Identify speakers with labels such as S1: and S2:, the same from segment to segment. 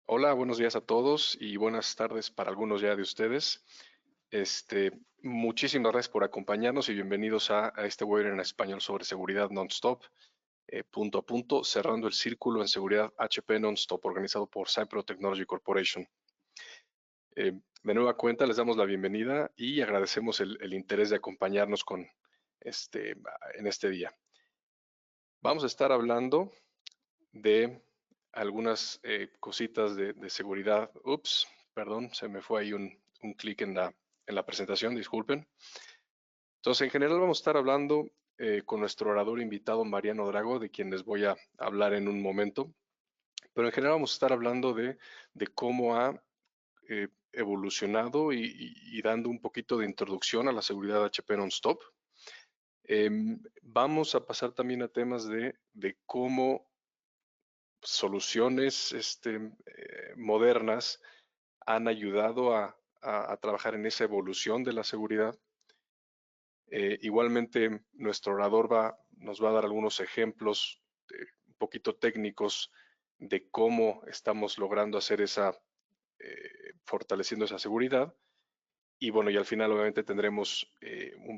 S1: Hola, buenos días a todos y buenas tardes para algunos ya de ustedes. Muchísimas gracias por acompañarnos y bienvenidos a este webinar en español sobre seguridad non-stop, punto a punto, cerrando el círculo en seguridad HP non-stop, organizado por Cypro Technology Corporation. De nueva cuenta, les damos la bienvenida y agradecemos el interés de acompañarnos en este día. Vamos a estar hablando de algunas cositas de seguridad. Ups, perdón, se me fue ahí un clic en la presentación, disculpen. Entonces, en general vamos a estar hablando con nuestro orador invitado Mariano Drago, de quien les voy a hablar en un momento. Pero en general vamos a estar hablando de cómo ha evolucionado y dando un poquito de introducción a la seguridad HP non-stop. Vamos a pasar también a temas de cómo soluciones modernas han ayudado a trabajar en esa evolución de la seguridad. Igualmente, nuestro orador nos va a dar algunos ejemplos un poquito técnicos de cómo estamos logrando hacer fortaleciendo esa seguridad. Y bueno, y al final obviamente tendremos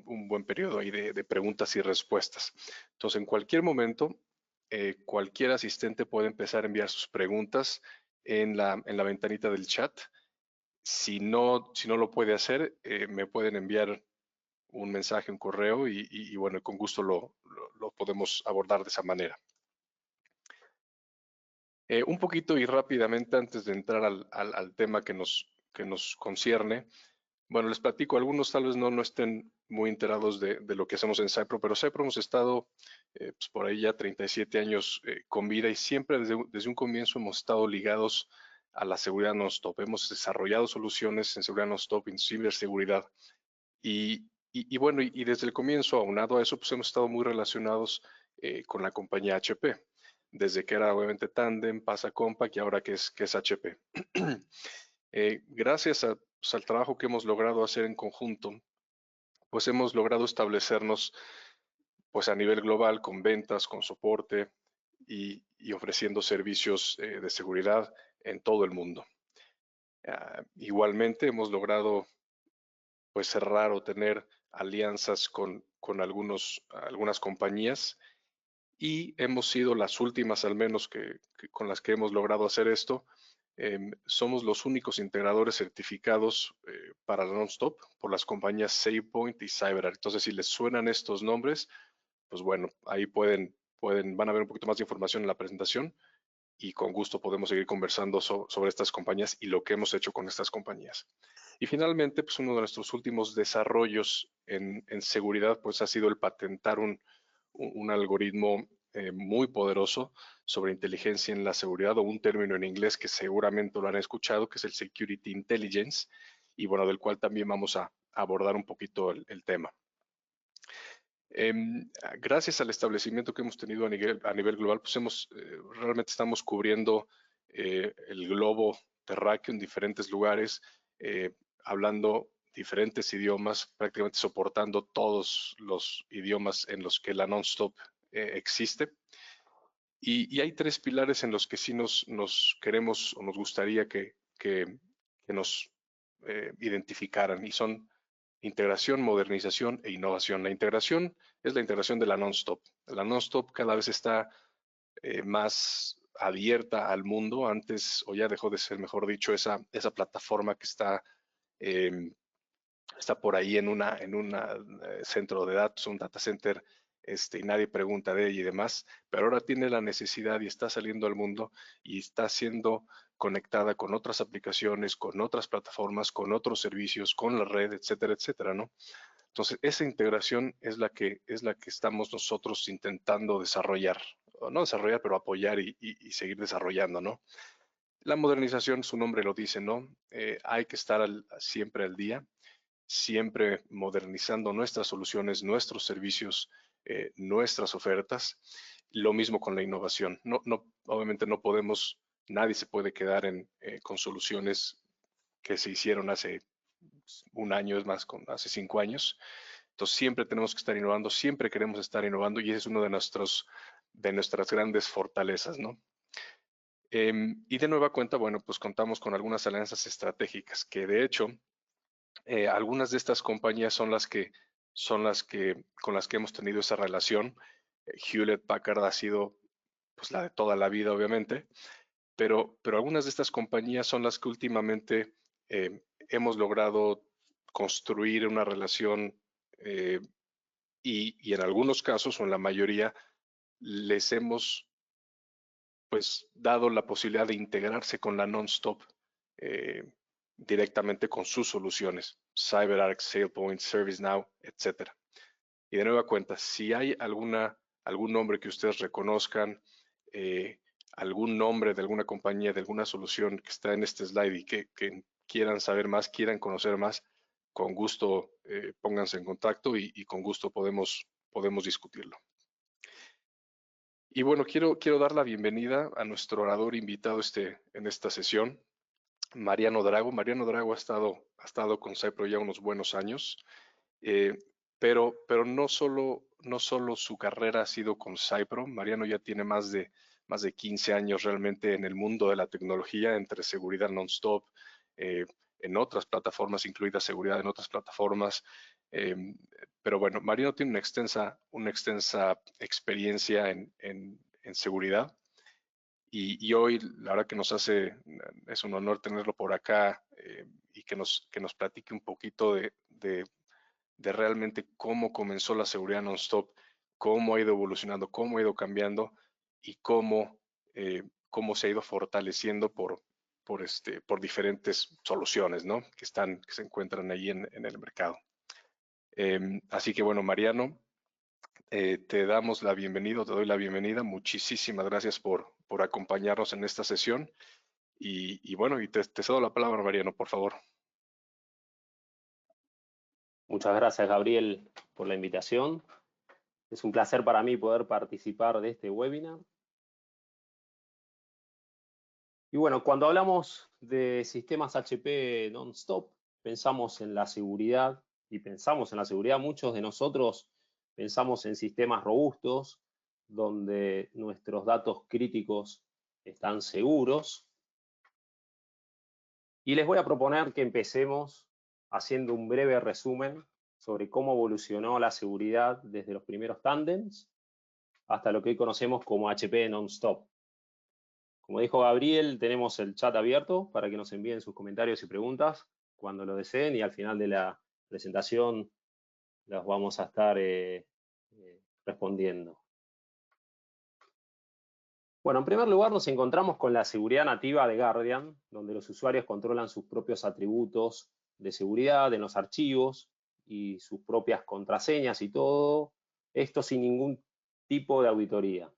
S1: un buen periodo ahí de preguntas y respuestas. Entonces, en cualquier momento, cualquier asistente puede empezar a enviar sus preguntas en la ventanita del chat. Si no lo puede hacer, me pueden enviar un mensaje, un correo y bueno, con gusto lo podemos abordar de esa manera. Un poquito y rápidamente antes de entrar al tema que nos concierne. Bueno, les platico, algunos tal vez no estén muy enterados de lo que hacemos en Cypro, pero Cypro hemos estado pues por ahí ya 37 años con vida y siempre desde un comienzo hemos estado ligados a la seguridad non-stop. Hemos desarrollado soluciones en seguridad non-stop, en ciberseguridad. Y bueno, y desde el comienzo, aunado a eso, pues hemos estado muy relacionados con la compañía HP, desde que era obviamente Tandem, Pasa Compact y ahora que es HP. Gracias pues, al trabajo que hemos logrado hacer en conjunto, pues hemos logrado establecernos pues a nivel global con ventas, con soporte y ofreciendo servicios de seguridad en todo el mundo. Igualmente hemos logrado pues cerrar o tener alianzas con algunas compañías y hemos sido las últimas al menos con las que hemos logrado hacer esto. Somos los únicos integradores certificados para la Nonstop por las compañías SavePoint y CyberArk. Entonces, si les suenan estos nombres, pues bueno, ahí van a ver un poquito más de información en la presentación y con gusto podemos seguir conversando sobre estas compañías y lo que hemos hecho con estas compañías. Y finalmente, pues uno de nuestros últimos desarrollos en seguridad, pues ha sido el patentar un algoritmo muy poderoso sobre inteligencia en la seguridad, o un término en inglés que seguramente lo han escuchado, que es el Security Intelligence, y bueno, del cual también vamos a abordar un poquito el tema. Gracias al establecimiento que hemos tenido a nivel global, pues realmente estamos cubriendo el globo terráqueo en diferentes lugares, hablando diferentes idiomas, prácticamente soportando todos los idiomas en los que la Nonstop existe. Y hay tres pilares en los que sí nos queremos o nos gustaría que nos identificaran, y son integración, modernización e innovación. La integración es la integración de la non-stop. La non-stop cada vez está más abierta al mundo. Antes, o ya dejó de ser, mejor dicho, esa plataforma que está por ahí en un centro de datos, un data center, y nadie pregunta de ella y demás, pero ahora tiene la necesidad y está saliendo al mundo y está siendo conectada con otras aplicaciones, con otras plataformas, con otros servicios, con la red, etcétera, etcétera, ¿no? Entonces, esa integración es la que estamos nosotros intentando desarrollar, o no desarrollar, pero apoyar y seguir desarrollando, ¿no? La modernización, su nombre lo dice, ¿no? Hay que estar siempre al día, siempre modernizando nuestras soluciones, nuestros servicios, nuestras ofertas. Lo mismo con la innovación. Obviamente no podemos, nadie se puede quedar con soluciones que se hicieron hace un año, es más, hace 5 años. Entonces siempre tenemos que estar innovando, siempre queremos estar innovando y ese es uno de nuestras grandes fortalezas, ¿no? Y de nueva cuenta, bueno, pues contamos con algunas alianzas estratégicas que de hecho algunas de estas compañías son con las que hemos tenido esa relación. Hewlett Packard ha sido pues la de toda la vida, obviamente, pero algunas de estas compañías son las que últimamente hemos logrado construir una relación y en algunos casos, o en la mayoría, les hemos pues dado la posibilidad de integrarse con la Nonstop eh, directamente con sus soluciones, CyberArk, SailPoint, ServiceNow, etcétera. Y de nueva cuenta, si hay algún nombre que ustedes reconozcan, eh, algún nombre de alguna compañía, de alguna solución que está en este slide y que quieran saber más, quieran conocer más, con gusto pónganse en contacto y con gusto podemos discutirlo. Y bueno, quiero dar la bienvenida a nuestro orador invitado en esta sesión, Mariano Drago. Mariano Drago ha estado con Cypro ya unos buenos años, eh, pero no solo su carrera ha sido con Cypro. Mariano ya tiene más de 15 años realmente en el mundo de la tecnología, entre seguridad non-stop, eh, en otras plataformas, incluida seguridad en otras plataformas. eh, pero bueno, Mariano tiene una extensa experiencia en seguridad. Y hoy, la verdad que es un honor tenerlo por acá y que nos platique un poquito de realmente cómo comenzó la seguridad non-stop, cómo ha ido evolucionando, cómo ha ido cambiando y cómo se ha ido fortaleciendo por diferentes soluciones, ¿no? Que se encuentran ahí en el mercado. Así que bueno, Mariano, te damos la bienvenida, te doy la bienvenida. Muchísimas gracias por acompañarnos en esta sesión. Y bueno, te cedo la palabra, Mariano, por favor.
S2: Muchas gracias, Gabriel, por la invitación. Es un placer para mí poder participar de este webinar. Y bueno, cuando hablamos de sistemas HP non-stop, pensamos en la seguridad y pensamos en la seguridad. Muchos de nosotros pensamos en sistemas robustos, donde nuestros datos críticos están seguros. Y les voy a proponer que empecemos haciendo un breve resumen sobre cómo evolucionó la seguridad desde los primeros tándems hasta lo que hoy conocemos como HP non-stop. Como dijo Gabriel, tenemos el chat abierto para que nos envíen sus comentarios y preguntas cuando lo deseen, y al final de la presentación las vamos a estar respondiendo. Bueno, en primer lugar nos encontramos con la seguridad nativa de Guardian, donde los usuarios controlan sus propios atributos de seguridad en los archivos y sus propias contraseñas y todo esto sin ningún tipo de auditoría.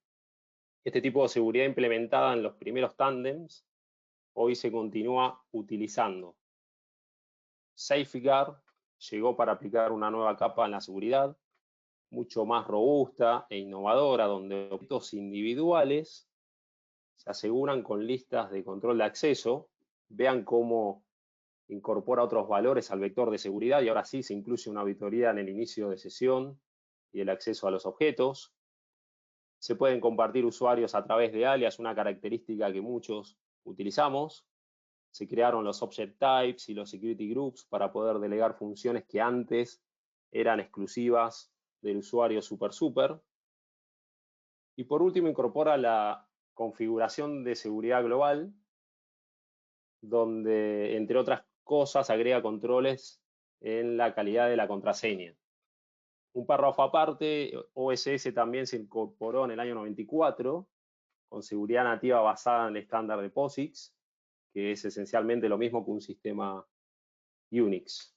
S2: Este tipo de seguridad implementada en los primeros tándems hoy se continúa utilizando. SafeGuard llegó para aplicar una nueva capa en la seguridad, mucho más robusta e innovadora, donde objetos individuales se aseguran con listas de control de acceso. Vean cómo incorpora otros valores al vector de seguridad y ahora sí se incluye una auditoría en el inicio de sesión y el acceso a los objetos. Se pueden compartir usuarios a través de alias, una característica que muchos utilizamos. Se crearon los object types y los security groups para poder delegar funciones que antes eran exclusivas del usuario super. Y por último, incorpora la configuración de seguridad global, donde, entre otras cosas, agrega controles en la calidad de la contraseña. Un párrafo aparte, OSS también se incorporó en el año 94 con seguridad nativa basada en el estándar de POSIX, que es esencialmente lo mismo que un sistema Unix.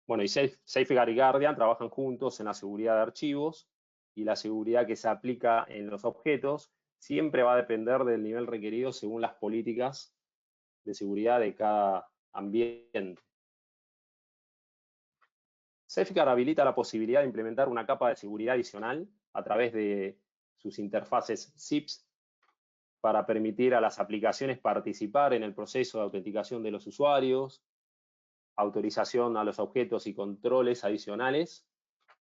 S2: Bueno, y SafeGuard y Guardian trabajan juntos en la seguridad de archivos, y la seguridad que se aplica en los objetos siempre va a depender del nivel requerido según las políticas de seguridad de cada ambiente. SafeGuard habilita la posibilidad de implementar una capa de seguridad adicional a través de sus interfaces ZIPs para permitir a las aplicaciones participar en el proceso de autenticación de los usuarios, autorización a los objetos y controles adicionales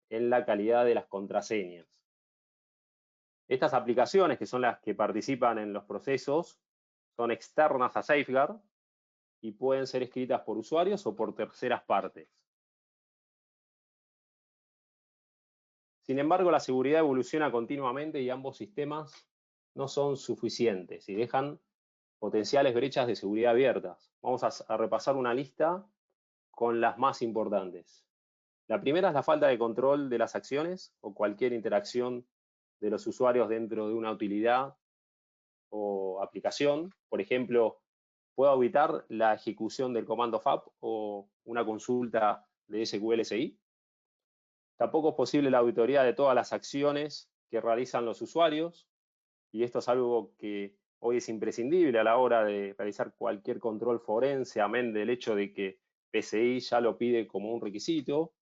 S2: en la calidad de las contraseñas. Estas aplicaciones, que son las que participan en los procesos, son externas a Safeguard y pueden ser escritas por usuarios o por terceras partes. Sin embargo, la seguridad evoluciona continuamente y ambos sistemas no son suficientes y dejan potenciales brechas de seguridad abiertas. Vamos a repasar una lista con las más importantes. La primera es la falta de control de las acciones o cualquier interacción de los usuarios dentro de una utilidad o aplicación. Por ejemplo, puedo evitar la ejecución del comando FAP o una consulta de SQL-CI. Tampoco es posible la auditoría de todas las acciones que realizan los usuarios, y esto es algo que hoy es imprescindible a la hora de realizar cualquier control forense, amén del hecho de que PCI ya lo pide como un requisito.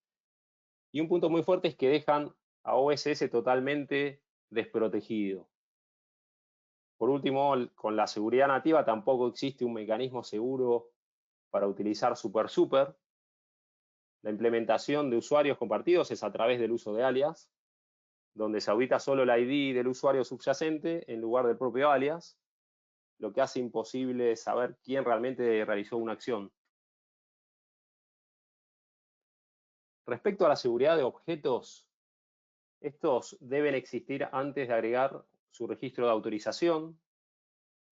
S2: Y un punto muy fuerte es que dejan a OSS totalmente desprotegido. Por último, con la seguridad nativa tampoco existe un mecanismo seguro para utilizar Super. La implementación de usuarios compartidos es a través del uso de alias, donde se audita solo el ID del usuario subyacente en lugar del propio alias, lo que hace imposible saber quién realmente realizó una acción. Respecto a la seguridad de objetos, estos deben existir antes de agregar su registro de autorización.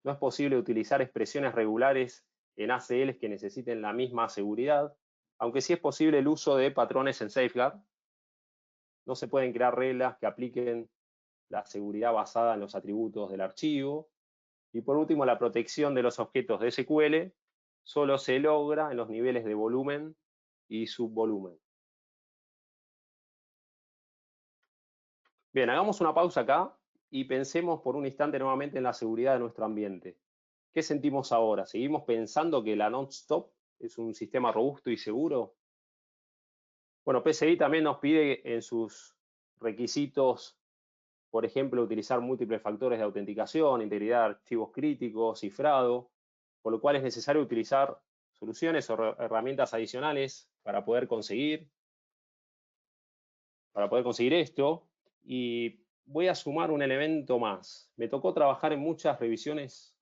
S2: No es posible utilizar expresiones regulares en ACLs que necesiten la misma seguridad, aunque sí es posible el uso de patrones en Safeguard. No se pueden crear reglas que apliquen la seguridad basada en los atributos del archivo. Y por último, la protección de los objetos de SQL solo se logra en los niveles de volumen y subvolumen. Bien, hagamos una pausa acá y pensemos por un instante nuevamente en la seguridad de nuestro ambiente. ¿Qué sentimos ahora? ¿Seguimos pensando que la non-stop es un sistema robusto y seguro? Bueno, PCI también nos pide en sus requisitos, por ejemplo, utilizar múltiples factores de autenticación, integridad de archivos críticos, cifrado, por lo cual es necesario utilizar soluciones o herramientas adicionales para poder conseguir esto. Y voy a sumar un elemento más. Me tocó trabajar en muchas revisiones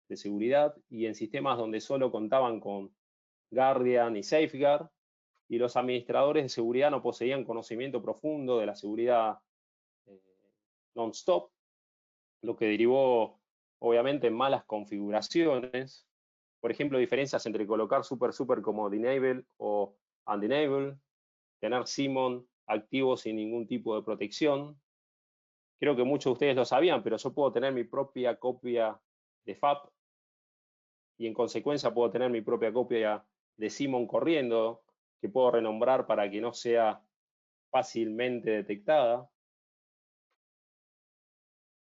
S2: de seguridad y en sistemas donde solo contaban con Guardian y Safeguard, y los administradores de seguridad no poseían conocimiento profundo de la seguridad non-stop, lo que derivó obviamente en malas configuraciones. Por ejemplo, diferencias entre colocar super como denable o undenable, tener Simon activo sin ningún tipo de protección. Creo que muchos de ustedes lo sabían, pero yo puedo tener mi propia copia de FAP y en consecuencia puedo tener mi propia copia de Simon corriendo, que puedo renombrar para que no sea fácilmente detectada.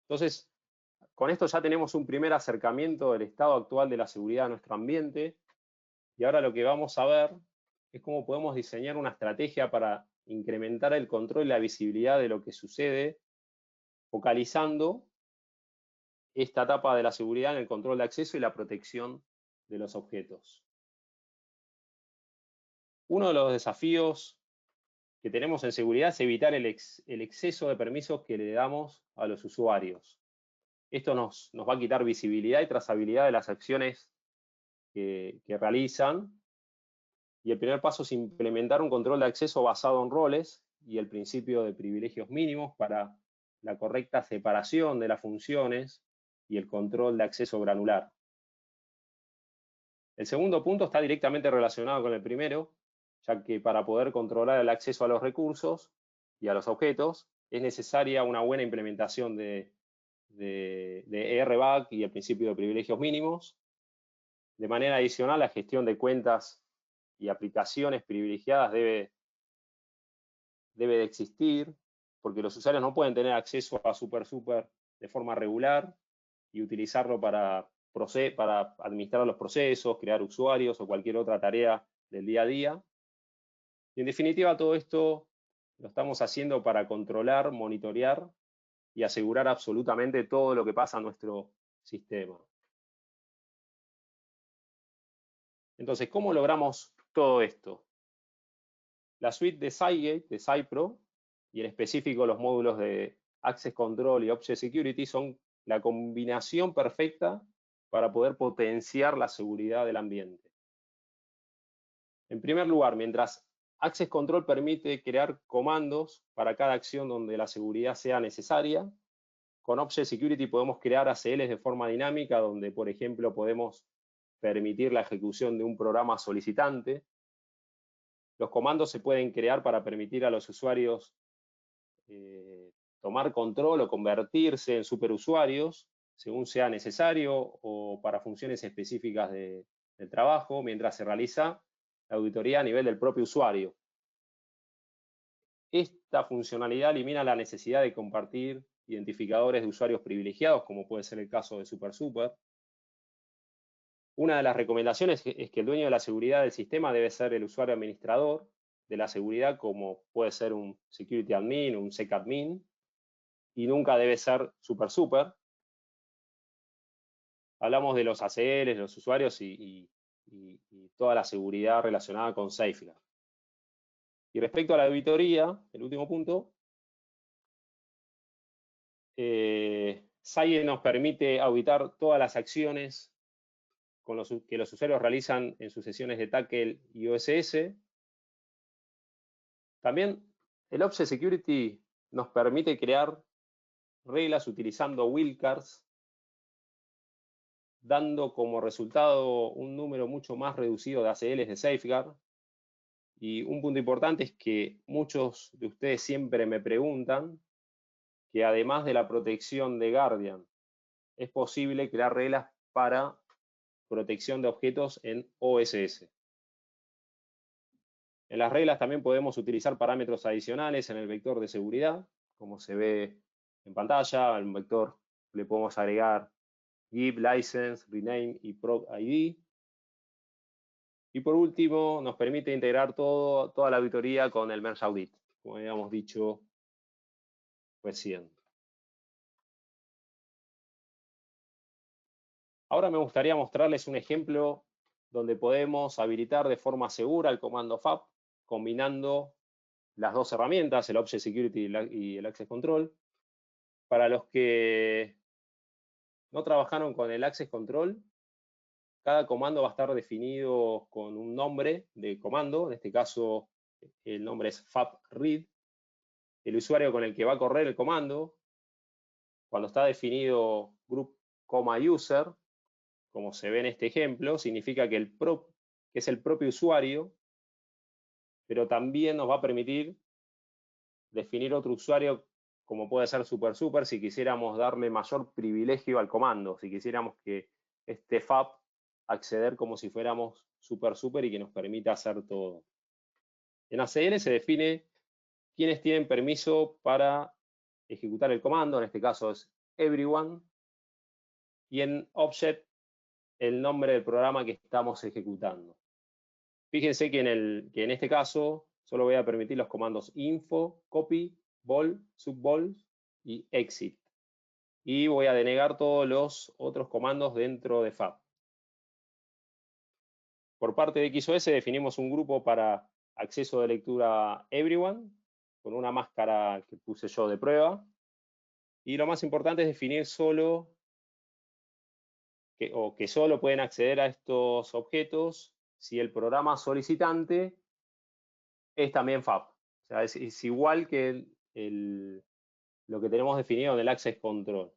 S2: Entonces, con esto ya tenemos un primer acercamiento del estado actual de la seguridad de nuestro ambiente, y ahora lo que vamos a ver es cómo podemos diseñar una estrategia para incrementar el control y la visibilidad de lo que sucede, focalizando esta etapa de la seguridad en el control de acceso y la protección de los objetos. Uno de los desafíos que tenemos en seguridad es evitar el exceso de permisos que le damos a los usuarios. Esto nos va a quitar visibilidad y trazabilidad de las acciones que realizan. Y el primer paso es implementar un control de acceso basado en roles y el principio de privilegios mínimos para la correcta separación de las funciones y el control de acceso granular. El segundo punto está directamente relacionado con el primero, ya que para poder controlar el acceso a los recursos y a los objetos es necesaria una buena implementación de RBAC y el principio de privilegios mínimos. De manera adicional, la gestión de cuentas y aplicaciones privilegiadas debe de existir, porque los usuarios no pueden tener acceso a super de forma regular y utilizarlo para administrar los procesos, crear usuarios o cualquier otra tarea del día a día. Y en definitiva, todo esto lo estamos haciendo para controlar, monitorear y asegurar absolutamente todo lo que pasa en nuestro sistema. Entonces, ¿cómo logramos todo esto? La suite de Cygate, de Cypro, y en específico los módulos de Access Control y Object Security son la combinación perfecta para poder potenciar la seguridad del ambiente. En primer lugar, mientras Access Control permite crear comandos para cada acción donde la seguridad sea necesaria, con Object Security podemos crear ACLs de forma dinámica, donde, por ejemplo, podemos permitir la ejecución de un programa solicitante. Los comandos se pueden crear para permitir a los usuarios tomar control o convertirse en superusuarios, según sea necesario, o para funciones específicas del trabajo, mientras se realiza la auditoría a nivel del propio usuario. Esta funcionalidad elimina la necesidad de compartir identificadores de usuarios privilegiados, como puede ser el caso de SuperSuper. Una de las recomendaciones es que el dueño de la seguridad del sistema debe ser el usuario administrador de la seguridad, como puede ser un Security Admin, un SecAdmin, y nunca debe ser SuperSuper. Hablamos de los ACLs, los usuarios y toda la seguridad relacionada con SafeGuard. Y respecto a la auditoría, el último punto, SAIE nos permite auditar todas las acciones que los usuarios realizan en sus sesiones de Tackle y OSS. También el Object Security nos permite crear reglas utilizando wildcards, dando como resultado un número mucho más reducido de ACLs de Safeguard. Y un punto importante es que muchos de ustedes siempre me preguntan que además de la protección de Guardian, es posible crear reglas para protección de objetos en OSS. En las reglas también podemos utilizar parámetros adicionales en el vector de seguridad, como se ve en pantalla. Al vector le podemos agregar give, license, rename y proc ID. Y por último, nos permite integrar toda la auditoría con el Merge Audit, como habíamos dicho recién. Ahora me gustaría mostrarles un ejemplo donde podemos habilitar de forma segura el comando FAP, combinando las dos herramientas, el Object Security y el Access Control. Para los que no trabajaron con el Access Control, cada comando va a estar definido con un nombre de comando. En este caso, el nombre es FAP_read. El usuario con el que va a correr el comando, cuando está definido group, user, como se ve en este ejemplo, significa que es el propio usuario, pero también nos va a permitir definir otro usuario, como puede ser SuperSuper, si quisiéramos darle mayor privilegio al comando, si quisiéramos que este FAP acceder como si fuéramos SuperSuper y que nos permita hacer todo. En ACL se define quiénes tienen permiso para ejecutar el comando, en este caso es everyone, y en Object el nombre del programa que estamos ejecutando. Fíjense que en este caso solo voy a permitir los comandos info, copy, vol, subvol y exit. Y voy a denegar todos los otros comandos dentro de FAP. Por parte de XOS definimos un grupo para acceso de lectura everyone, con una máscara que puse yo de prueba. Y lo más importante es definir que solo pueden acceder a estos objetos si el programa solicitante es también FAP. O sea, es igual que lo que tenemos definido en el Access Control.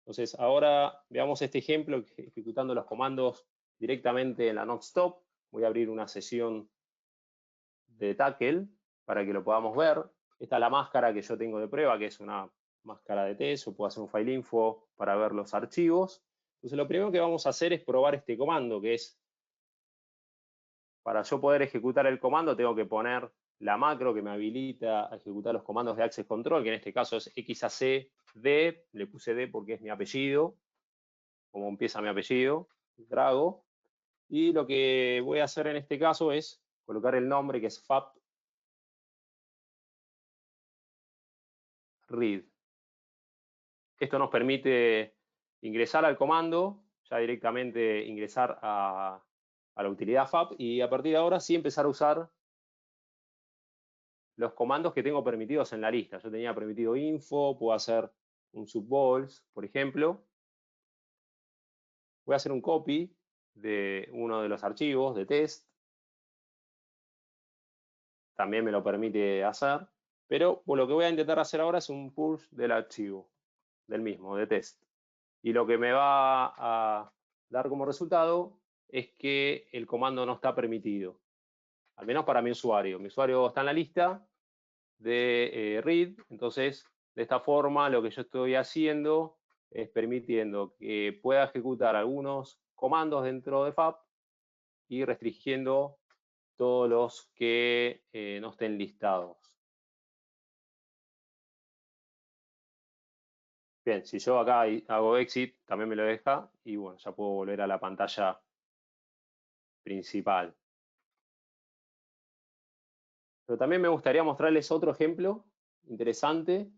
S2: Entonces, ahora veamos este ejemplo ejecutando los comandos directamente en la Notestop. Voy a abrir una sesión de Tackle para que lo podamos ver. Esta es la máscara que yo tengo de prueba, que es una máscara de test, o puedo hacer un file info para ver los archivos. Entonces, lo primero que vamos a hacer es probar este comando, que es, para yo poder ejecutar el comando, tengo que poner la macro que me habilita a ejecutar los comandos de Access Control, que en este caso es xacd, le puse D porque es mi apellido, como empieza mi apellido, Drago. Y lo que voy a hacer en este caso es colocar el nombre, que es FAP read. Esto nos permite ingresar al comando, ya directamente ingresar a la utilidad FAP, y a partir de ahora sí empezar a usar los comandos que tengo permitidos en la lista. Yo tenía permitido info, puedo hacer un subvols, por ejemplo. Voy a hacer un copy de uno de los archivos de test. También me lo permite hacer. Pero lo que voy a intentar hacer ahora es un push del archivo, del mismo, de test. Y lo que me va a dar como resultado es que el comando no está permitido, al menos para mi usuario. Mi usuario está en la lista de read, entonces de esta forma lo que yo estoy haciendo es permitiendo que pueda ejecutar algunos comandos dentro de FAP y restringiendo todos los que no estén listados. Bien, si yo acá hago exit, también me lo deja y bueno, ya puedo volver a la pantalla principal. Pero también me gustaría mostrarles otro ejemplo interesante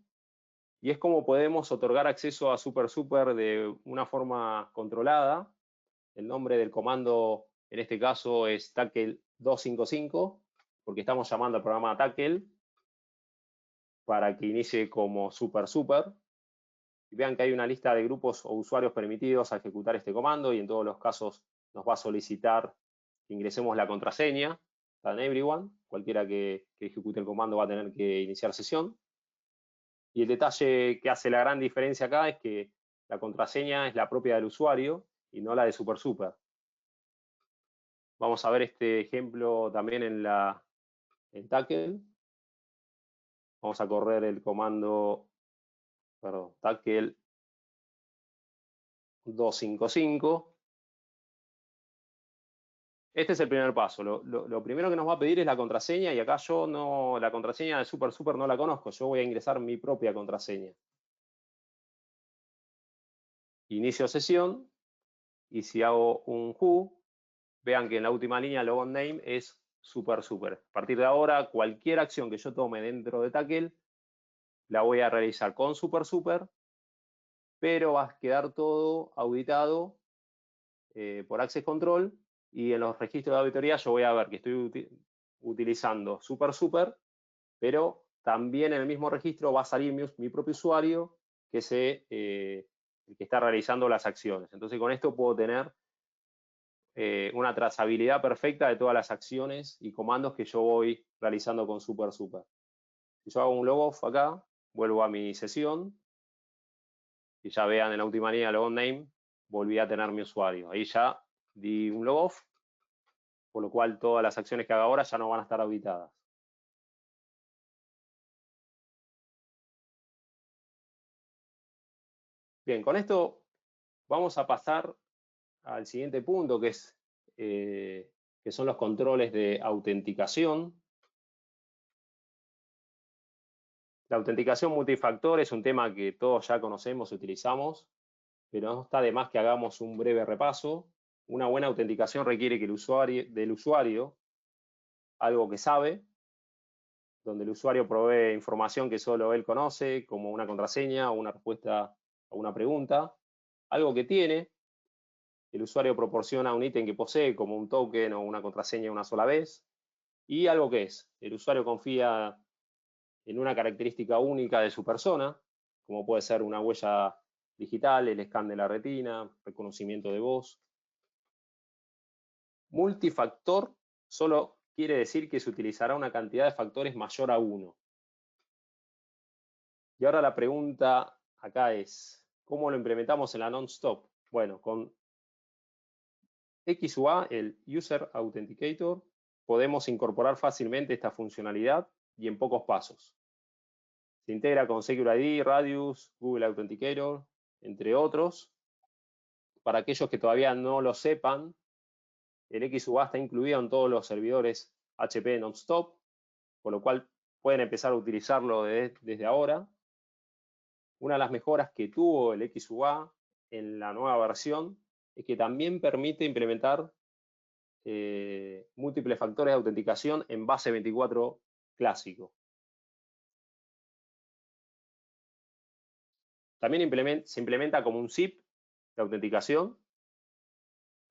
S2: y es cómo podemos otorgar acceso a SuperSuper de una forma controlada. El nombre del comando en este caso es Tackle 255 porque estamos llamando al programa Tackle para que inicie como SuperSuper. Y vean que hay una lista de grupos o usuarios permitidos a ejecutar este comando y en todos los casos nos va a solicitar que ingresemos la contraseña. Está en everyone, cualquiera que ejecute el comando va a tener que iniciar sesión. Y el detalle que hace la gran diferencia acá es que la contraseña es la propia del usuario y no la de SuperSuper. Vamos a ver este ejemplo también en Tackle. Vamos a correr el comando, Tackle 255. Este es el primer paso. Lo primero que nos va a pedir es la contraseña y acá yo la contraseña de SuperSuper no la conozco. Yo voy a ingresar mi propia contraseña. Inicio sesión y si hago un who, vean que en la última línea logon name es SuperSuper. A partir de ahora, cualquier acción que yo tome dentro de Tackle la voy a realizar con SuperSuper, pero va a quedar todo auditado por Access Control y en los registros de auditoría yo voy a ver que estoy utilizando SuperSuper, pero también en el mismo registro va a salir mi propio usuario, que es el que está realizando las acciones. Entonces con esto puedo tener una trazabilidad perfecta de todas las acciones y comandos que yo voy realizando con SuperSuper. Si yo hago un logoff acá, vuelvo a mi sesión y ya vean en la última línea logon name, volví a tener mi usuario. Ahí ya di un logoff, por lo cual todas las acciones que haga ahora ya no van a estar auditadas. Bien, con esto vamos a pasar al siguiente punto, que son los controles de autenticación. La autenticación multifactor es un tema que todos ya conocemos y utilizamos, pero no está de más que hagamos un breve repaso. Una buena autenticación requiere que del usuario algo que sabe, donde el usuario provee información que solo él conoce, como una contraseña o una respuesta a una pregunta, algo que tiene. El usuario proporciona un ítem que posee, como un token o una contraseña una sola vez, y algo que es. El usuario confía en una característica única de su persona, como puede ser una huella digital, el scan de la retina, reconocimiento de voz. Multifactor solo quiere decir que se utilizará una cantidad de factores mayor a 1. Y ahora la pregunta acá es, ¿cómo lo implementamos en la non-stop? Bueno, con XUA, el User Authenticator, podemos incorporar fácilmente esta funcionalidad y en pocos pasos. Se integra con Secure ID, Radius, Google Authenticator, entre otros. Para aquellos que todavía no lo sepan, el XUA está incluido en todos los servidores HP Nonstop, con lo cual pueden empezar a utilizarlo desde ahora. Una de las mejoras que tuvo el XUA en la nueva versión es que también permite implementar múltiples factores de autenticación en base 24 clásico. También se implementa como un zip de autenticación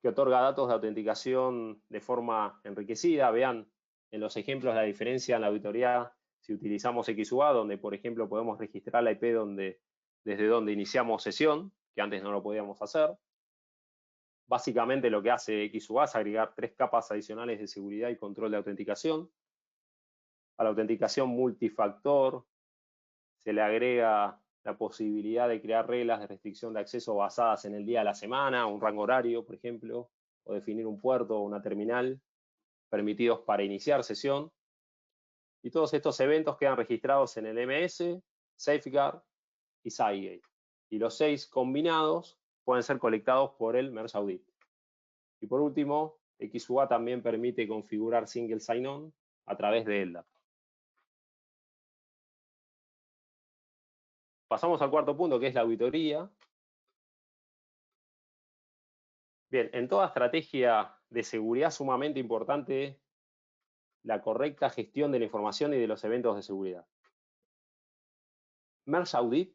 S2: que otorga datos de autenticación de forma enriquecida. Vean en los ejemplos la diferencia en la auditoría Si utilizamos XUA, donde por ejemplo podemos registrar la IP desde donde iniciamos sesión, que antes no lo podíamos hacer. Básicamente lo que hace XUA es agregar 3 capas adicionales de seguridad y control de autenticación. A la autenticación multifactor se le agrega la posibilidad de crear reglas de restricción de acceso basadas en el día de la semana, un rango horario, por ejemplo, o definir un puerto o una terminal permitidos para iniciar sesión. Y todos estos eventos quedan registrados en el MS, Safeguard y Cygate. Y los 6 combinados pueden ser colectados por el Merge Audit. Y por último, XUA también permite configurar Single Sign-On a través de LDAP. Pasamos al cuarto punto, que es la auditoría. Bien, en toda estrategia de seguridad es sumamente importante la correcta gestión de la información y de los eventos de seguridad. Merge Audit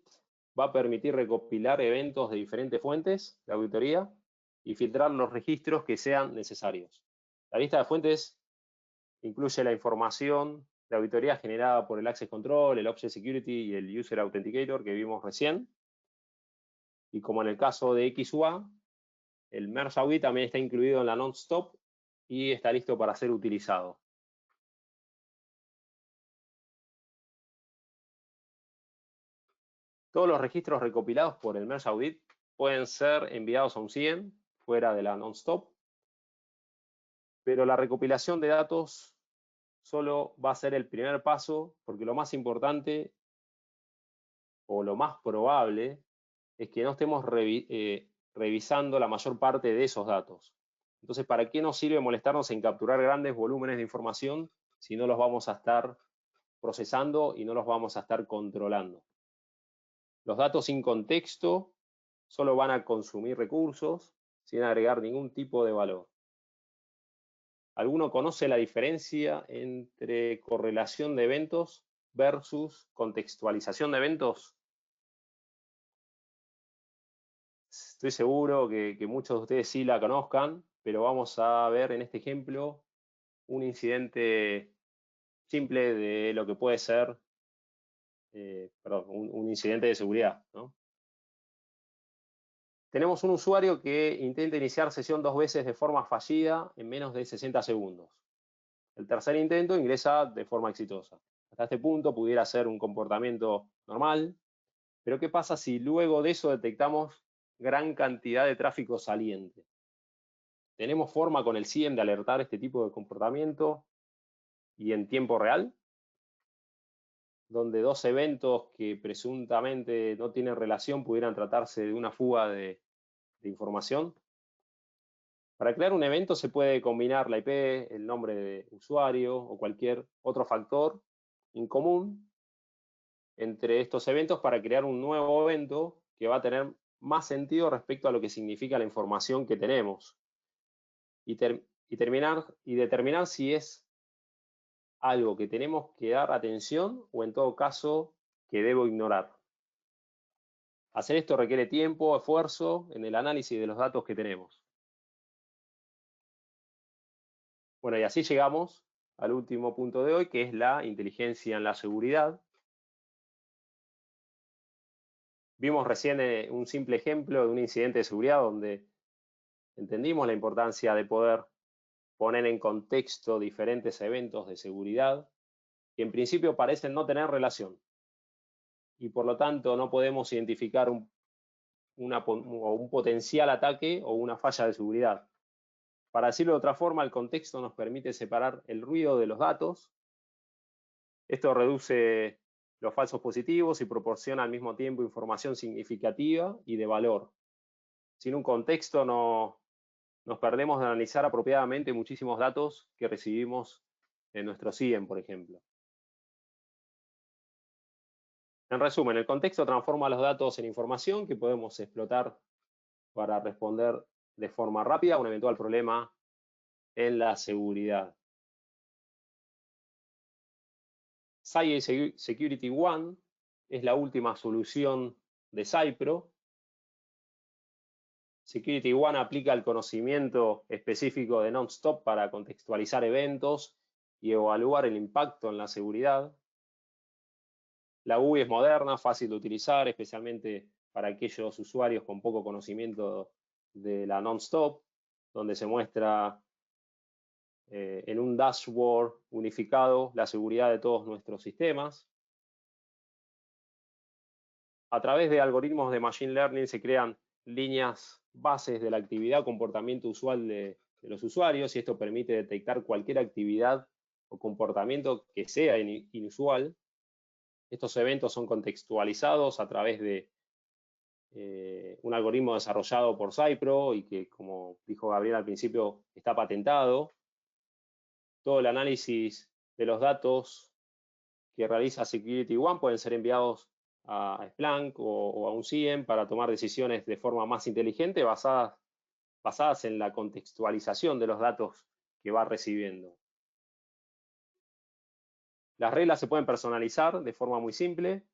S2: va a permitir recopilar eventos de diferentes fuentes de auditoría y filtrar los registros que sean necesarios. La lista de fuentes incluye la información de auditoría generada por el Access Control, el Object Security y el User Authenticator que vimos recién. Y como en el caso de XUA, el Merge Audit también está incluido en la Non-Stop y está listo para ser utilizado. Todos los registros recopilados por el Merge Audit pueden ser enviados a un CIEM fuera de la Non-Stop, pero la recopilación de datos solo va a ser el primer paso, porque lo más importante o lo más probable es que no estemos revisando la mayor parte de esos datos. Entonces, ¿para qué nos sirve molestarnos en capturar grandes volúmenes de información si no los vamos a estar procesando y no los vamos a estar controlando? Los datos sin contexto solo van a consumir recursos sin agregar ningún tipo de valor. ¿Alguno conoce la diferencia entre correlación de eventos versus contextualización de eventos? Estoy seguro que muchos de ustedes sí la conozcan, pero vamos a ver en este ejemplo un incidente simple de lo que puede ser, un incidente de seguridad, ¿no? Tenemos un usuario que intenta iniciar sesión 2 veces de forma fallida en menos de 60 segundos. El tercer intento ingresa de forma exitosa. Hasta este punto pudiera ser un comportamiento normal, pero ¿qué pasa si luego de eso detectamos gran cantidad de tráfico saliente? ¿Tenemos forma con el CIEM de alertar este tipo de comportamiento y en tiempo real? Donde 2 eventos que presuntamente no tienen relación pudieran tratarse de una fuga de información. Para crear un evento se puede combinar la IP, el nombre de usuario o cualquier otro factor en común entre estos eventos para crear un nuevo evento que va a tener más sentido respecto a lo que significa la información que tenemos. Y determinar si es algo que tenemos que dar atención o en todo caso que debo ignorar. Hacer esto requiere tiempo, esfuerzo en el análisis de los datos que tenemos. Bueno, y así llegamos al último punto de hoy, que es la inteligencia en la seguridad. Vimos recién un simple ejemplo de un incidente de seguridad donde entendimos la importancia de poder poner en contexto diferentes eventos de seguridad que en principio parecen no tener relación y por lo tanto no podemos identificar un potencial ataque o una falla de seguridad. Para decirlo de otra forma, el contexto nos permite separar el ruido de los datos. Esto reduce los falsos positivos y proporciona al mismo tiempo información significativa y de valor. Sin un contexto nos perdemos de analizar apropiadamente muchísimos datos que recibimos en nuestro CIEM, por ejemplo. En resumen, el contexto transforma los datos en información que podemos explotar para responder de forma rápida a un eventual problema en la seguridad. Cygate Security One es la última solución de Cypro. Security One aplica el conocimiento específico de Non-Stop para contextualizar eventos y evaluar el impacto en la seguridad. La GUI es moderna, fácil de utilizar, especialmente para aquellos usuarios con poco conocimiento de la non-stop, donde se muestra en un dashboard unificado la seguridad de todos nuestros sistemas. A través de algoritmos de Machine Learning se crean líneas bases de la actividad o comportamiento usual de los usuarios, y esto permite detectar cualquier actividad o comportamiento que sea inusual. Estos eventos son contextualizados a través de un algoritmo desarrollado por Cypro y que, como dijo Gabriel al principio, está patentado. Todo el análisis de los datos que realiza SecurityOne pueden ser enviados a Splunk o a un SIEM para tomar decisiones de forma más inteligente basadas en la contextualización de los datos que va recibiendo. Las reglas se pueden personalizar de forma muy simple.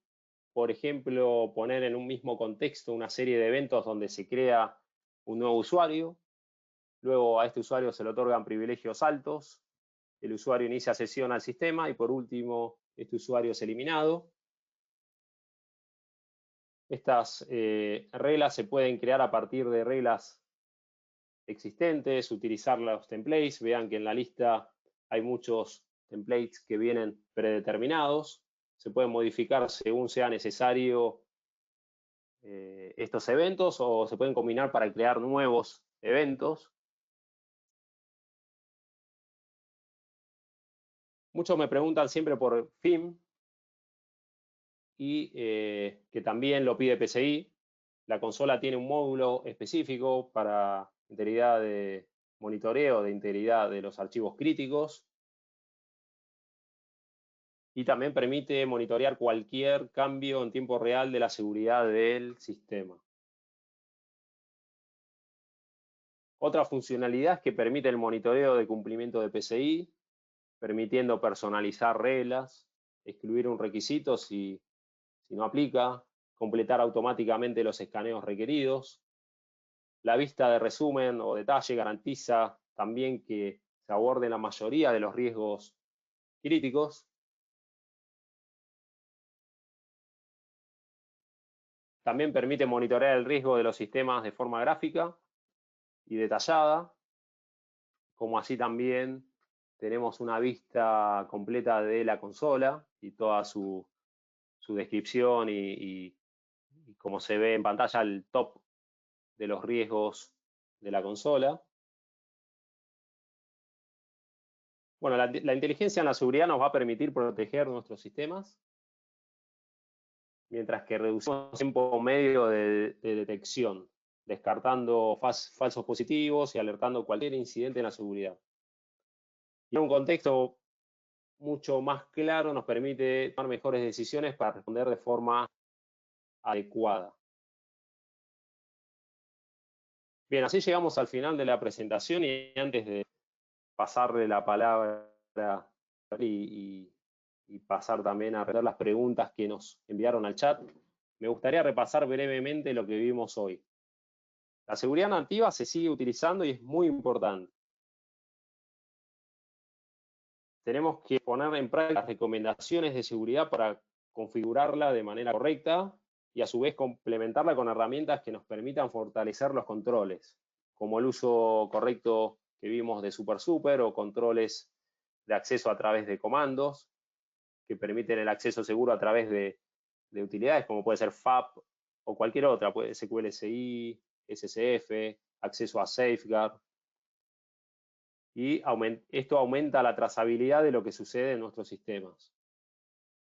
S2: Por ejemplo, poner en un mismo contexto una serie de eventos donde se crea un nuevo usuario. Luego a este usuario se le otorgan privilegios altos. El usuario inicia sesión al sistema y por último este usuario es eliminado. Estas reglas se pueden crear a partir de reglas existentes, utilizar los templates. Vean que en la lista hay muchos templates que vienen predeterminados. Se pueden modificar según sea necesario estos eventos o se pueden combinar para crear nuevos eventos. Muchos me preguntan siempre por FIM y que también lo pide PCI. La consola tiene un módulo específico para integridad de monitoreo de integridad de los archivos críticos y también permite monitorear cualquier cambio en tiempo real de la seguridad del sistema. Otra funcionalidad es que permite el monitoreo de cumplimiento de PCI, permitiendo personalizar reglas, excluir un requisito si no aplica, completar automáticamente los escaneos requeridos. La vista de resumen o detalle garantiza también que se aborde la mayoría de los riesgos críticos. También permite monitorear el riesgo de los sistemas de forma gráfica y detallada, como así también tenemos una vista completa de la consola y toda su descripción y como se ve en pantalla el top de los riesgos de la consola. Bueno, la inteligencia en la seguridad nos va a permitir proteger nuestros sistemas, mientras que reducimos el tiempo medio de detección, descartando falsos positivos y alertando cualquier incidente en la seguridad. Y en un contexto mucho más claro nos permite tomar mejores decisiones para responder de forma adecuada. Bien, así llegamos al final de la presentación y antes de pasarle la palabra y pasar también a ver las preguntas que nos enviaron al chat, me gustaría repasar brevemente lo que vimos hoy. La seguridad nativa se sigue utilizando y es muy importante. Tenemos que poner en práctica las recomendaciones de seguridad para configurarla de manera correcta y a su vez complementarla con herramientas que nos permitan fortalecer los controles, como el uso correcto que vimos de super o controles de acceso a través de comandos que permiten el acceso seguro a través de utilidades como puede ser FAP o cualquier otra, puede ser SQLCI, SSF, acceso a Safeguard. Y esto aumenta la trazabilidad de lo que sucede en nuestros sistemas.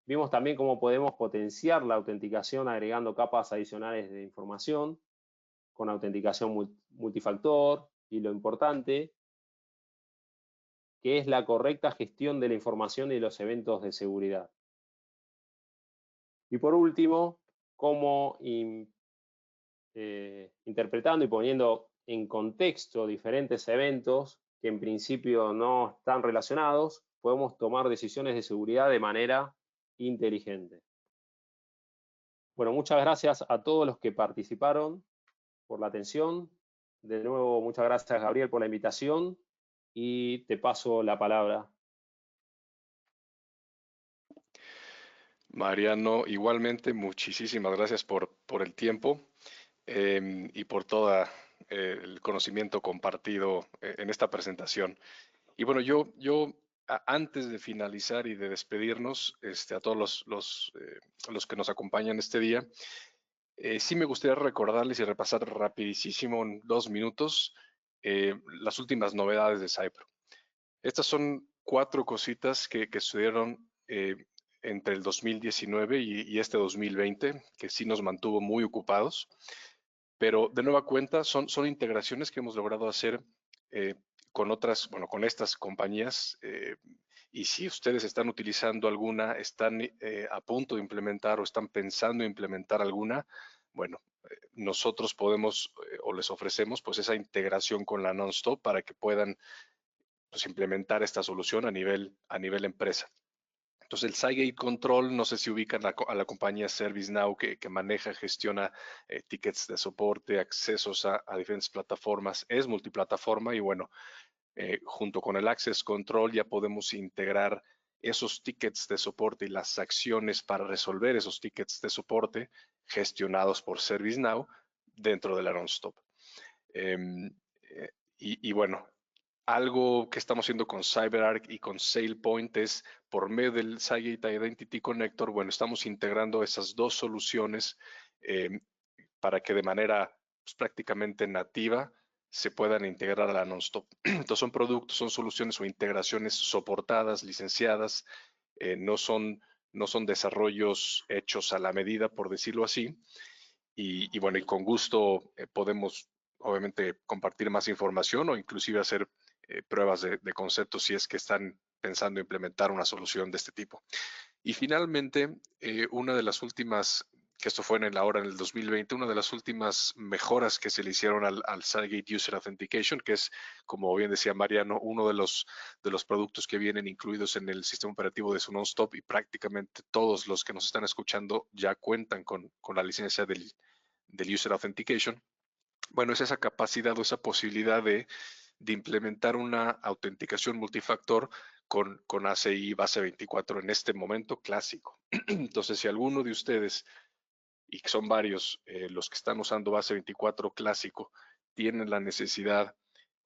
S2: Vimos también cómo podemos potenciar la autenticación agregando capas adicionales de información con autenticación multifactor y lo importante que es la correcta gestión de la información y los eventos de seguridad. Y por último, cómo interpretando y poniendo en contexto diferentes eventos que en principio no están relacionados, podemos tomar decisiones de seguridad de manera inteligente. Bueno, muchas gracias a todos los que participaron por la atención. De nuevo, muchas gracias, Gabriel, por la invitación y te paso la palabra.
S1: Mariano, igualmente, muchísimas gracias por el tiempo y por todo el conocimiento compartido en esta presentación. Y bueno, antes de finalizar y de despedirnos, a todos los que nos acompañan este día, sí me gustaría recordarles y repasar rapidísimo en 2 minutos las últimas novedades de Cypro. Estas son 4 cositas que sucedieron entre el 2019 y este 2020, que sí nos mantuvo muy ocupados. Pero de nueva cuenta, son integraciones que hemos logrado hacer eh, con otras, bueno, con estas compañías. Y si ustedes están utilizando alguna, están a punto de implementar o están pensando implementar alguna, bueno, nosotros podemos o les ofrecemos pues esa integración con la Nonstop para que puedan pues, implementar esta solución a nivel empresa. Entonces el Sygate Control, no sé si ubican a la compañía ServiceNow que maneja, gestiona tickets de soporte, accesos a diferentes plataformas, es multiplataforma y bueno, junto con el Access Control ya podemos integrar esos tickets de soporte y las acciones para resolver esos tickets de soporte gestionados por ServiceNow dentro de la Nonstop. Y bueno, algo que estamos haciendo con CyberArk y con SailPoint es por medio del Cygate Identity Connector, bueno, estamos integrando esas dos soluciones para que de manera pues, prácticamente nativa se puedan integrar a la Nonstop. Entonces son productos, son soluciones o integraciones soportadas, licenciadas, no son desarrollos hechos a la medida, por decirlo así. Y bueno, y con gusto podemos obviamente compartir más información o inclusive hacer pruebas de conceptos si es que están pensando implementar una solución de este tipo. Y finalmente, una de las últimas, que esto fue en el 2020, una de las últimas mejoras que se le hicieron al Cygate User Authentication, que es, como bien decía Mariano, uno de los productos que vienen incluidos en el sistema operativo de su Nonstop y prácticamente todos los que nos están escuchando ya cuentan con la licencia del User Authentication. Bueno, es esa capacidad o esa posibilidad de implementar una autenticación multifactor con ACI base 24 en este momento clásico. Entonces, si alguno de ustedes, y que son varios los que están usando base 24 clásico, tienen la necesidad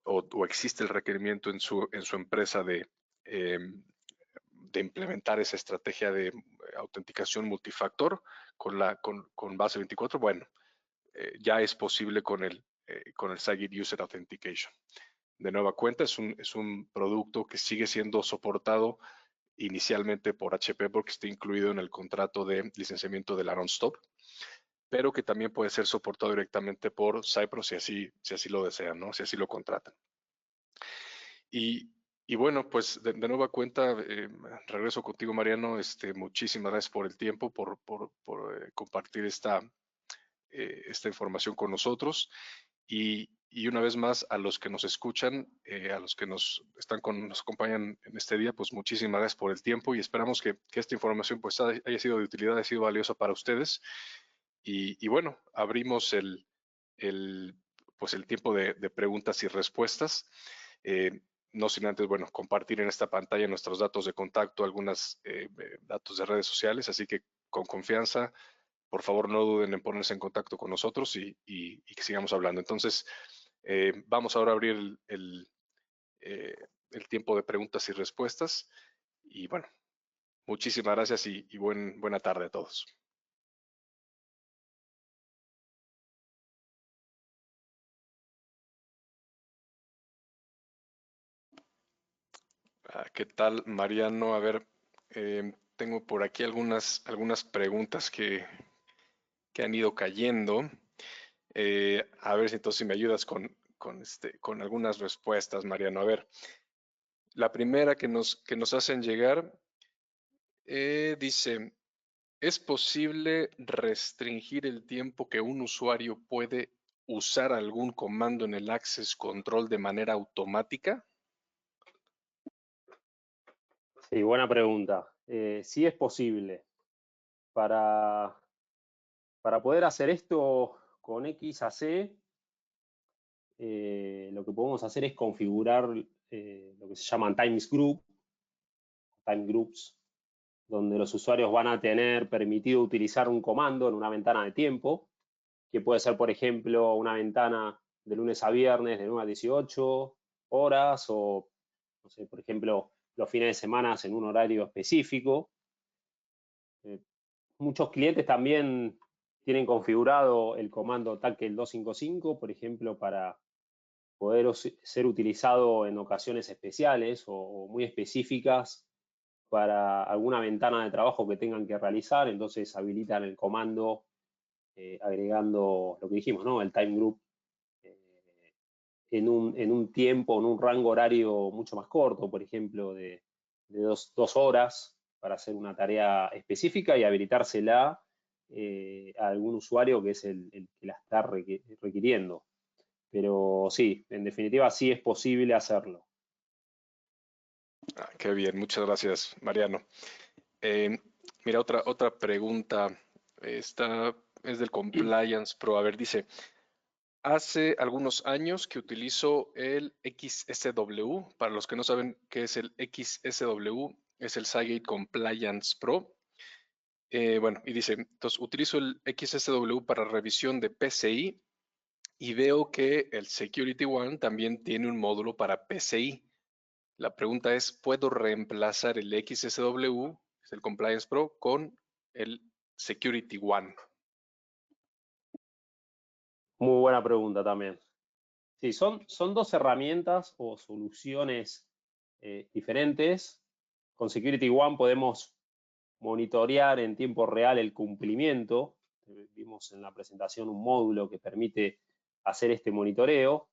S1: o existe el requerimiento en su empresa de implementar esa estrategia de autenticación multifactor con base 24, bueno, ya es posible con el Cygate User Authentication. De nueva cuenta, es un producto que sigue siendo soportado inicialmente por HP porque está incluido en el contrato de licenciamiento de la Nonstop, pero que también puede ser soportado directamente por Cypro si así lo desean, ¿no? Si así lo contratan. Y bueno, pues de nueva cuenta, regreso contigo, Mariano. Muchísimas gracias por el tiempo, por compartir esta información con nosotros. Y una vez más, a los que nos escuchan, a los que nos acompañan en este día, pues muchísimas gracias por el tiempo y esperamos que esta información pues haya sido de utilidad, haya sido valiosa para ustedes. Y bueno, abrimos pues el tiempo de preguntas y respuestas. No sin antes, bueno, compartir en esta pantalla nuestros datos de contacto, algunos datos de redes sociales, así que con confianza, por favor no duden en ponerse en contacto con nosotros y que sigamos hablando. Entonces, vamos ahora a abrir el tiempo de preguntas y respuestas. Y bueno, muchísimas gracias y buena tarde a todos. ¿Qué tal, Mariano? A ver, tengo por aquí algunas preguntas que han ido cayendo. A ver si entonces me ayudas con algunas respuestas, Mariano. A ver, la primera que nos hacen llegar dice, ¿es posible restringir el tiempo que un usuario puede usar algún comando en el Access Control de manera automática?
S2: Sí, buena pregunta. Sí es posible. Para poder hacer esto con XAC, lo que podemos hacer es configurar lo que se llaman time groups, donde los usuarios van a tener permitido utilizar un comando en una ventana de tiempo, que puede ser, por ejemplo, una ventana de lunes a viernes de 9 a 18 horas, o, no sé, por ejemplo, los fines de semana en un horario específico. Muchos clientes también tienen configurado el comando Tackle 255, por ejemplo, para poder ser utilizado en ocasiones especiales o muy específicas para alguna ventana de trabajo que tengan que realizar. Entonces habilitan el comando agregando lo que dijimos, ¿no? El time group en un tiempo, en un rango horario mucho más corto, por ejemplo, de 2 horas para hacer una tarea específica y habilitársela a algún usuario que es el que la está requiriendo. Pero sí, en definitiva sí es posible hacerlo.
S1: Qué bien, muchas gracias, Mariano. Mira, otra pregunta. Esta es del Compliance Pro. A ver, dice, hace algunos años que utilizo el XSW. Para los que no saben qué es el XSW, es el Cygate Compliance Pro. Bueno, y dice, entonces utilizo el XSW para revisión de PCI y veo que el Security One también tiene un módulo para PCI. La pregunta es, ¿puedo reemplazar el XSW, que es el Compliance Pro, con el Security One?
S2: Muy buena pregunta también. Sí, son 2 herramientas o soluciones diferentes. Con Security One podemos monitorear en tiempo real el cumplimiento. Vimos en la presentación un módulo que permite hacer este monitoreo.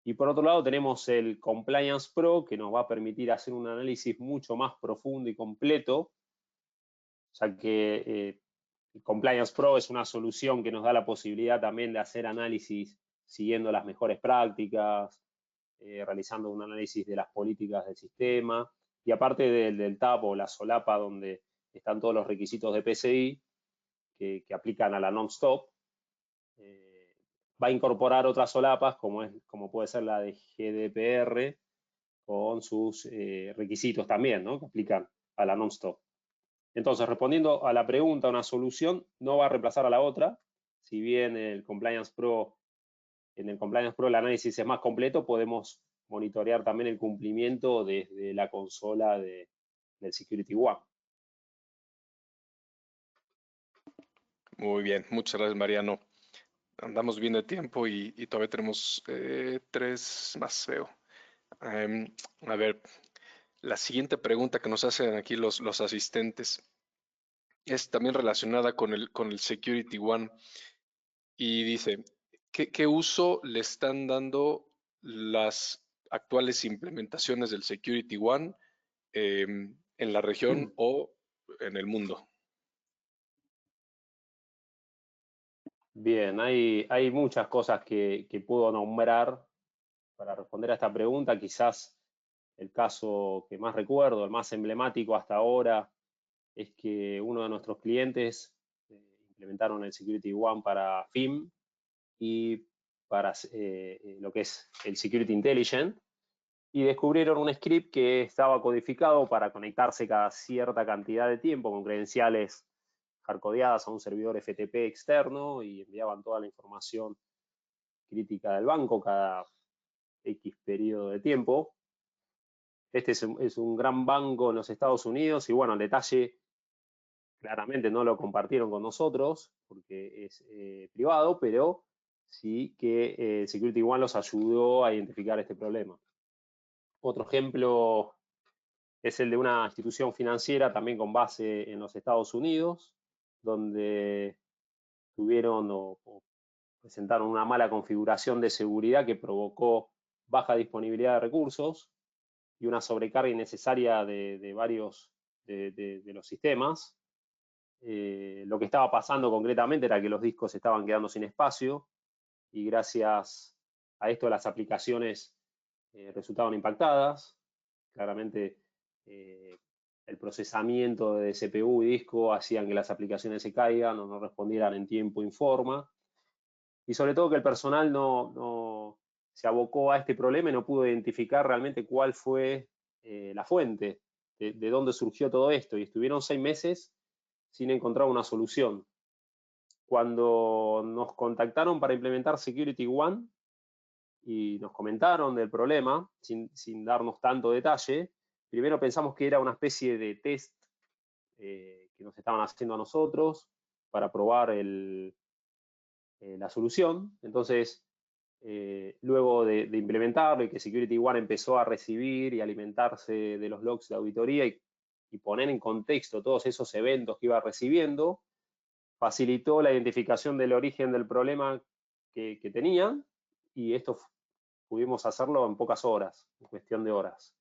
S2: Y por otro lado tenemos el Compliance Pro, que nos va a permitir hacer un análisis mucho más profundo y completo, ya que el Compliance Pro es una solución que nos da la posibilidad también de hacer análisis siguiendo las mejores prácticas, realizando un análisis de las políticas del sistema, y aparte del TAP o la solapa donde están todos los requisitos de PCI que aplican a la non-stop, va a incorporar otras solapas como puede ser la de GDPR con sus requisitos también, ¿no? Que aplican a la non-stop. Entonces, respondiendo a la pregunta, una solución no va a reemplazar a la otra. Si bien en el Compliance Pro el análisis es más completo, podemos monitorear también el cumplimiento desde la consola del Security One.
S1: Muy bien, muchas gracias, Mariano. Andamos bien de tiempo y todavía tenemos 3 más, veo. A ver, la siguiente pregunta que nos hacen aquí los asistentes es también relacionada con el Security One y dice, ¿qué uso le están dando las actuales implementaciones del Security One en la región o en el mundo?
S2: Bien, hay muchas cosas que puedo nombrar para responder a esta pregunta. Quizás el caso que más recuerdo, el más emblemático hasta ahora, es que uno de nuestros clientes implementaron el Security One para FIM y para lo que es el Security Intelligence, y descubrieron un script que estaba codificado para conectarse cada cierta cantidad de tiempo con credenciales hardcodeadas a un servidor FTP externo y enviaban toda la información crítica del banco cada X periodo de tiempo. Este es un gran banco en los Estados Unidos y bueno, el detalle claramente no lo compartieron con nosotros porque es privado, pero sí que Security One los ayudó a identificar este problema. Otro ejemplo es el de una institución financiera también con base en los Estados Unidos, donde tuvieron o presentaron una mala configuración de seguridad que provocó baja disponibilidad de recursos y una sobrecarga innecesaria de varios de los sistemas. Lo que estaba pasando concretamente era que los discos estaban quedando sin espacio y gracias a esto las aplicaciones resultaban impactadas. Claramente el procesamiento de CPU y disco hacían que las aplicaciones se caigan o no respondieran en tiempo y forma. Y sobre todo que el personal no se abocó a este problema y no pudo identificar realmente cuál fue la fuente de dónde surgió todo esto, y estuvieron 6 meses sin encontrar una solución. Cuando nos contactaron para implementar Security One y nos comentaron del problema, sin darnos tanto detalle, primero pensamos que era una especie de test que nos estaban haciendo a nosotros para probar la solución. Entonces, luego de implementarlo y que Security One empezó a recibir y alimentarse de los logs de auditoría y poner en contexto todos esos eventos que iba recibiendo, facilitó la identificación del origen del problema que tenían, y esto pudimos hacerlo en pocas horas, en cuestión de horas.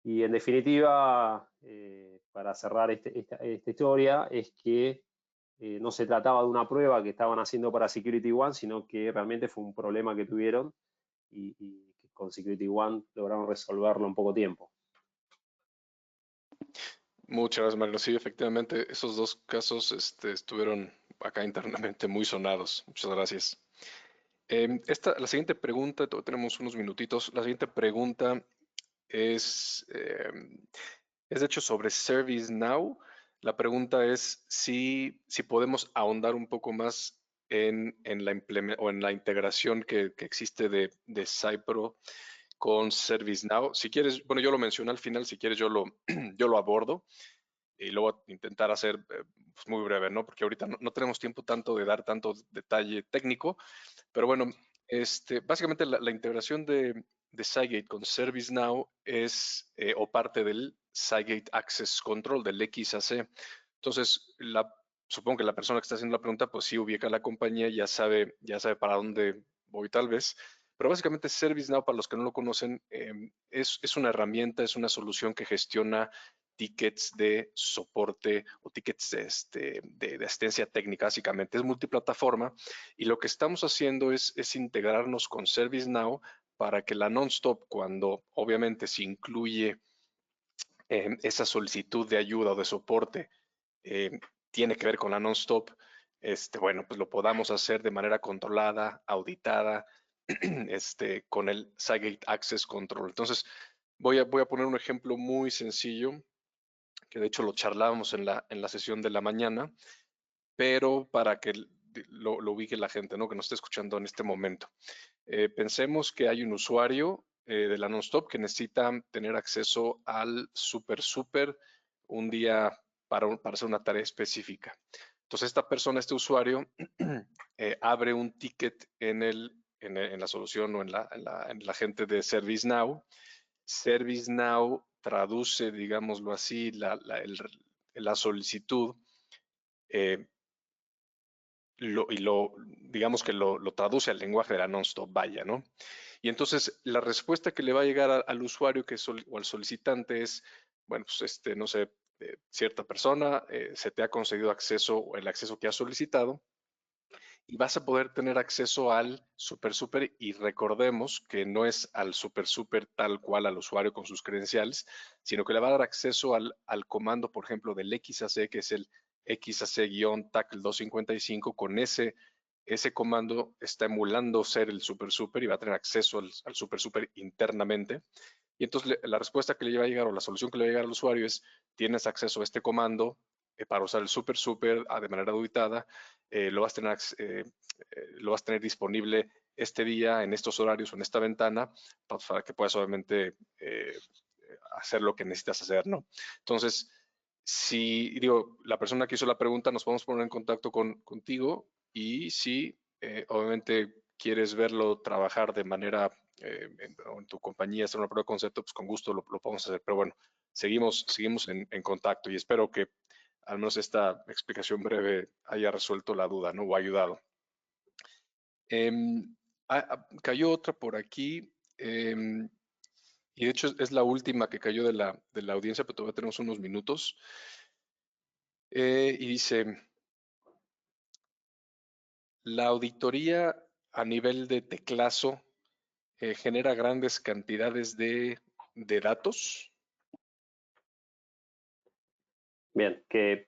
S2: Y en definitiva, para cerrar esta historia, es que no se trataba de una prueba que estaban haciendo para Security One, sino que realmente fue un problema que tuvieron y que con Security One lograron resolverlo en poco tiempo.
S1: Muchas gracias, Mariano. Sí, efectivamente, esos dos casos estuvieron acá internamente muy sonados. Muchas gracias. La siguiente pregunta, todavía tenemos unos minutitos. La siguiente pregunta es de hecho sobre ServiceNow. La pregunta es si podemos ahondar un poco más en la integración que existe de Cypro con ServiceNow. Si quieres, bueno, yo lo mencioné al final, si quieres yo lo abordo y lo voy a intentar hacer pues muy breve, ¿no? Porque ahorita no tenemos tiempo tanto de dar tanto detalle técnico, pero bueno, básicamente la integración de Cygate con ServiceNow es o parte del Cygate Access Control, del XAC. Entonces, supongo que la persona que está haciendo la pregunta, pues sí ubica la compañía, ya sabe para dónde voy tal vez. Pero básicamente ServiceNow, para los que no lo conocen, es una herramienta, es una solución que gestiona tickets de soporte o tickets de asistencia técnica, básicamente. Es multiplataforma y lo que estamos haciendo es integrarnos con ServiceNow para que la Nonstop, cuando obviamente se incluye esa solicitud de ayuda o de soporte, tiene que ver con la Nonstop, bueno, pues lo podamos hacer de manera controlada, auditada, con el Cygate Access Control. Entonces, voy a poner un ejemplo muy sencillo, que de hecho lo charlábamos en la sesión de la mañana, pero para que lo ubique la gente, ¿no? Que nos esté escuchando en este momento. Pensemos que hay un usuario de la Nonstop que necesita tener acceso al super un día para hacer una tarea específica. Entonces esta persona, este usuario, abre un ticket en la solución o en la gente de ServiceNow. ServiceNow traduce, digámoslo así, la solicitud digamos que lo traduce al lenguaje de la Nonstop, vaya, ¿no? Y entonces la respuesta que le va a llegar al usuario o al solicitante es, bueno, pues no sé, cierta persona se te ha concedido acceso o el acceso que has solicitado y vas a poder tener acceso al super y recordemos que no es al super tal cual al usuario con sus credenciales, sino que le va a dar acceso al comando, por ejemplo, del XAC, que es el XAC-TACL 255. Con ese comando está emulando ser el super y va a tener acceso al super internamente. Y entonces la respuesta que le va a llegar o la solución que le va a llegar al usuario es: tienes acceso a este comando para usar el super de manera auditada, lo vas a tener disponible este día, en estos horarios o en esta ventana, para que puedas obviamente hacer lo que necesitas hacer, ¿no? Entonces, si la persona que hizo la pregunta, nos podemos poner en contacto contigo, y si obviamente quieres verlo trabajar de manera en tu compañía, hacer una prueba de concepto, pues con gusto lo podemos hacer. Pero bueno, seguimos en contacto y espero que al menos esta explicación breve haya resuelto la duda, ¿no? O ayudado. Cayó otra por aquí, y de hecho es la última que cayó de la audiencia, pero todavía tenemos unos minutos. Y dice: la auditoría a nivel de teclazo genera grandes cantidades de datos.
S2: Bien, que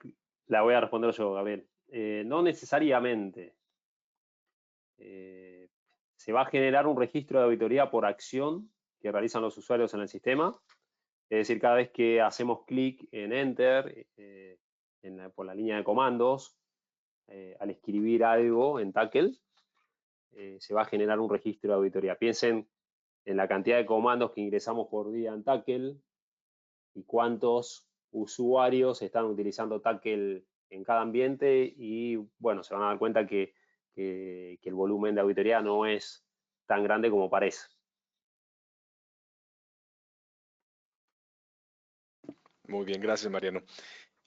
S2: la voy a responder yo, Gabriel. No necesariamente. Se va a generar un registro de auditoría por acción que realizan los usuarios en el sistema. Es decir, cada vez que hacemos clic en Enter por la línea de comandos, al escribir algo en Tackle, se va a generar un registro de auditoría. Piensen en la cantidad de comandos que ingresamos por día en Tackle y cuántos usuarios están utilizando Tackle en cada ambiente y, bueno, se van a dar cuenta que el volumen de auditoría no es tan grande como parece.
S1: Muy bien, gracias, Mariano.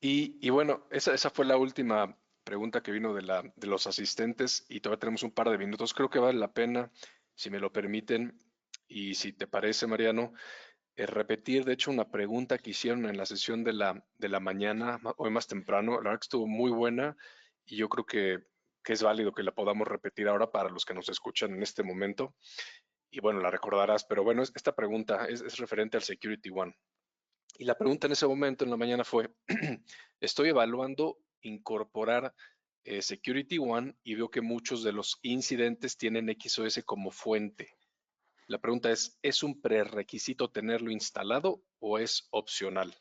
S1: Y bueno, esa fue la última pregunta que vino de los asistentes y todavía tenemos un par de minutos. Creo que vale la pena, si me lo permiten, y si te parece, Mariano, repetir, de hecho, una pregunta que hicieron en la sesión de la mañana, hoy más temprano. La verdad que estuvo muy buena y yo creo que es válido que la podamos repetir ahora para los que nos escuchan en este momento. Y bueno, la recordarás, pero bueno, esta pregunta es referente al Security One. Y la pregunta en ese momento, en la mañana, fue, estoy evaluando incorporar Security One y veo que muchos de los incidentes tienen XOS como fuente. La pregunta ¿es un prerequisito tenerlo instalado o es opcional?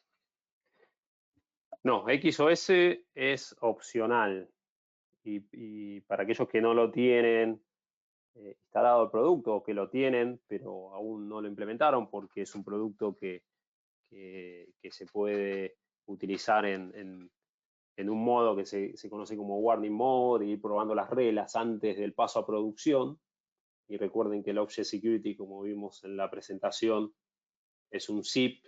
S2: No, XOS es opcional y para aquellos que no lo tienen instalado el producto o que lo tienen pero aún no lo implementaron porque es un producto que se puede utilizar en un modo que se conoce como warning mode, y ir probando las reglas antes del paso a producción. Y recuerden que el Object Security, como vimos en la presentación, es un zip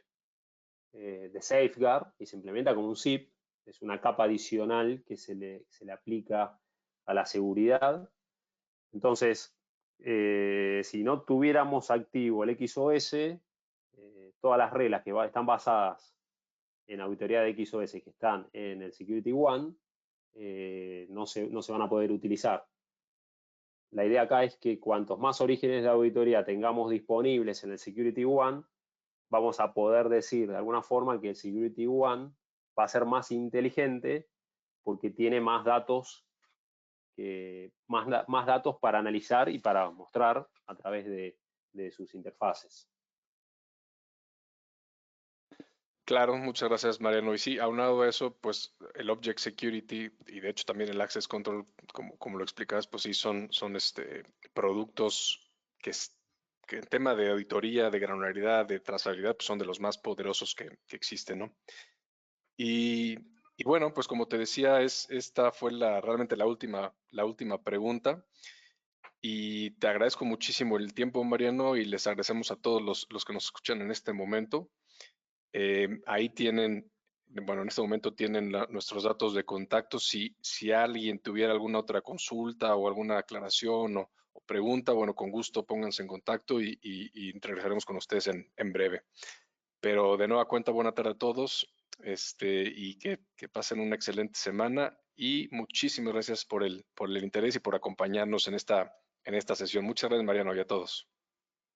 S2: de safeguard y se implementa como un zip. Es una capa adicional que se le aplica a la seguridad. Entonces, si no tuviéramos activo el XOS, todas las reglas que están basadas en auditoría de XOS que están en el Security One no se van a poder utilizar. La idea acá es que cuantos más orígenes de auditoría tengamos disponibles en el Security One, vamos a poder decir de alguna forma que el Security One va a ser más inteligente porque tiene más datos, más datos para analizar y para mostrar a través de sus interfaces.
S1: Claro, muchas gracias, Mariano. Y sí, aunado a eso, pues el Object Security y de hecho también el Access Control, como lo explicabas, pues sí, son productos que en tema de auditoría, de granularidad, de trazabilidad, pues son de los más poderosos que existen, ¿no? Y, y bueno, pues como te decía, esta fue realmente la última pregunta. Y te agradezco muchísimo el tiempo, Mariano, y les agradecemos a todos los que nos escuchan en este momento. Ahí tienen, bueno, en este momento tienen nuestros datos de contacto. Si alguien tuviera alguna otra consulta o alguna aclaración o pregunta, bueno, con gusto pónganse en contacto y regresaremos con ustedes en breve. Pero de nueva cuenta, buena tarde a todos y que pasen una excelente semana y muchísimas gracias por el interés y por acompañarnos en esta sesión. Muchas gracias, Mariano, y a todos.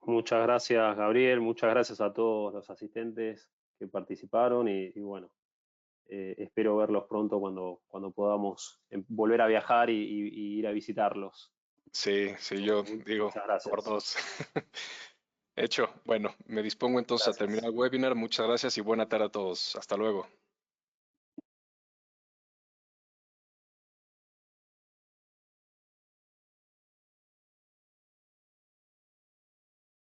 S2: Muchas gracias, Gabriel. Muchas gracias a todos los asistentes que participaron y bueno, espero verlos pronto cuando podamos volver a viajar y ir a visitarlos.
S1: Sí, yo digo,
S2: Muchas
S1: por
S2: gracias.
S1: dos. Hecho, bueno, me dispongo entonces a terminar
S2: Gracias.
S1: el webinar. Muchas gracias y buena tarde a todos. Hasta luego.